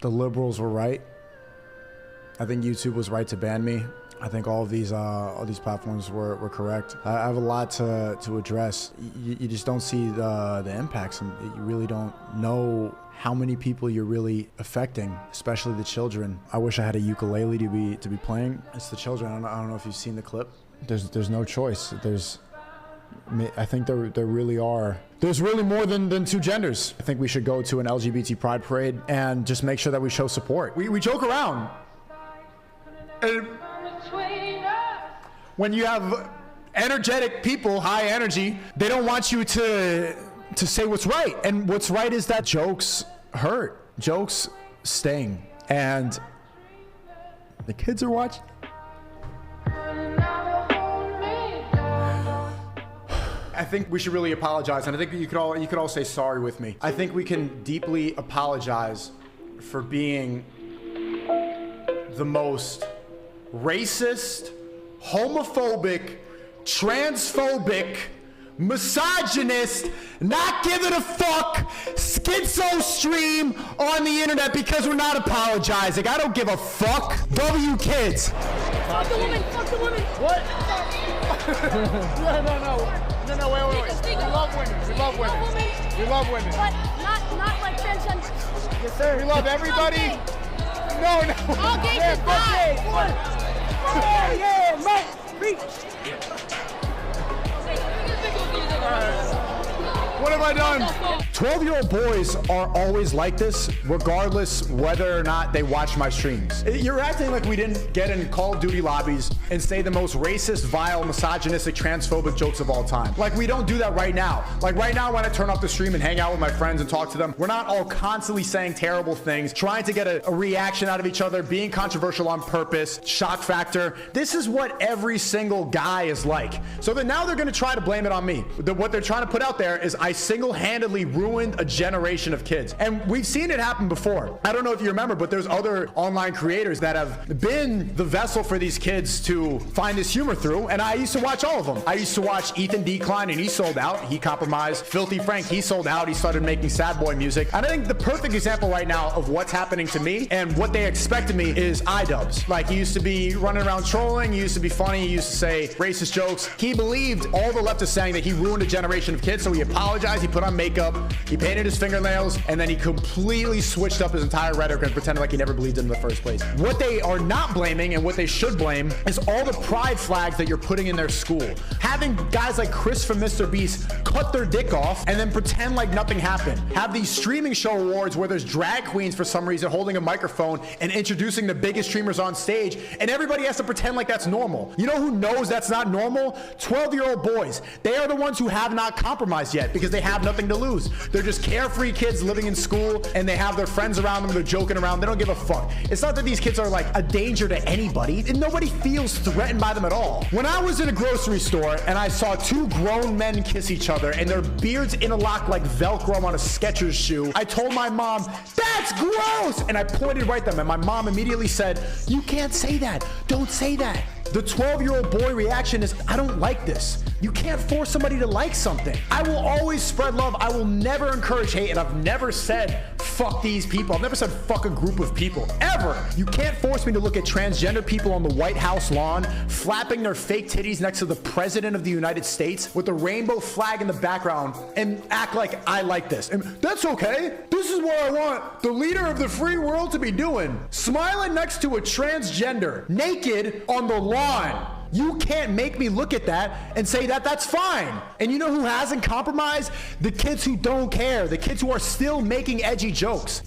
the liberals were right. I think YouTube was right to ban me. I think all these platforms were correct. I have a lot to address. You just don't see the impacts, and you really don't know how many people you're really affecting, especially the children. I wish I had a ukulele to be playing. It's the children. I don't know if you've seen the clip. There's no choice. I think there really are. There's really more than two genders. I think we should go to an LGBT pride parade and just make sure that we show support. We joke around. And when you have energetic people, high energy, they don't want you to say what's right. And what's right is that jokes hurt. Jokes sting. And the kids are watching. I think we should really apologize, and I think you could all say sorry with me. I think we can deeply apologize for being the most racist, homophobic, transphobic, misogynist, not giving a fuck, schizo stream on the internet because we're not apologizing. I don't give a fuck. W kids. Fuck the woman, fuck the woman. What? No, wait. We love women. We love women. But not like transgender. Yes, sir. We love everybody. No. All gays should die. Yeah, Mike. Reach. What have I done? 12-year-old boys are always like this, regardless whether or not they watch my streams. You're acting like we didn't get in Call of Duty lobbies and say the most racist, vile, misogynistic, transphobic jokes of all time. Like, we don't do that right now. Like, right now when I turn off the stream and hang out with my friends and talk to them, we're not all constantly saying terrible things, trying to get a reaction out of each other, being controversial on purpose, shock factor. This is what every single guy is like. So then now they're gonna try to blame it on me. What they're trying to put out there is I single-handedly ruined a generation of kids. And we've seen it happen before. I don't know if you remember, but there's other online creators that have been the vessel for these kids to find this humor through, and I used to watch all of them. I used to watch Ethan Decline, and he sold out. He compromised. Filthy Frank, he sold out. He started making sad boy music. And I think the perfect example right now of what's happening to me and what they expect of me is iDubbbz. Like, he used to be running around trolling. He used to be funny. He used to say racist jokes. He believed all the left is saying that he ruined a generation of kids, so he apologized. He put on makeup, he painted his fingernails, and then he completely switched up his entire rhetoric and pretended like he never believed in the first place. What they are not blaming and what they should blame is all the pride flags that you're putting in their school. Having guys like Chris from Mr. Beast cut their dick off and then pretend like nothing happened. Have these streaming show awards where there's drag queens for some reason holding a microphone and introducing the biggest streamers on stage, and everybody has to pretend like that's normal. You know who knows that's not normal? 12-year-old boys. They are the ones who have not compromised yet because they have nothing to lose. They're just carefree kids living in school, and they have their friends around them. They're joking around. They don't give a fuck. It's not that these kids are like a danger to anybody, and nobody feels threatened by them at all. When I was in a grocery store and I saw two grown men kiss each other and their beards interlocked like Velcro on a Skechers shoe, I told my mom, "That's gross!" And I pointed right at them, and my mom immediately said, "You can't say that. Don't say that." The 12-year-old boy reaction is, I don't like this. You can't force somebody to like something. I will always spread love. I will never encourage hate, and I've never said fuck these people. I've never said fuck a group of people, ever. You can't force me to look at transgender people on the White House lawn, flapping their fake titties next to the President of the United States with the rainbow flag in the background and act like I like this. And that's okay. This is what I want the leader of the free world to be doing. Smiling next to a transgender, naked on the lawn. You can't make me look at that and say that that's fine. And you know who hasn't compromised? The kids who don't care. The kids who are still making edgy jokes.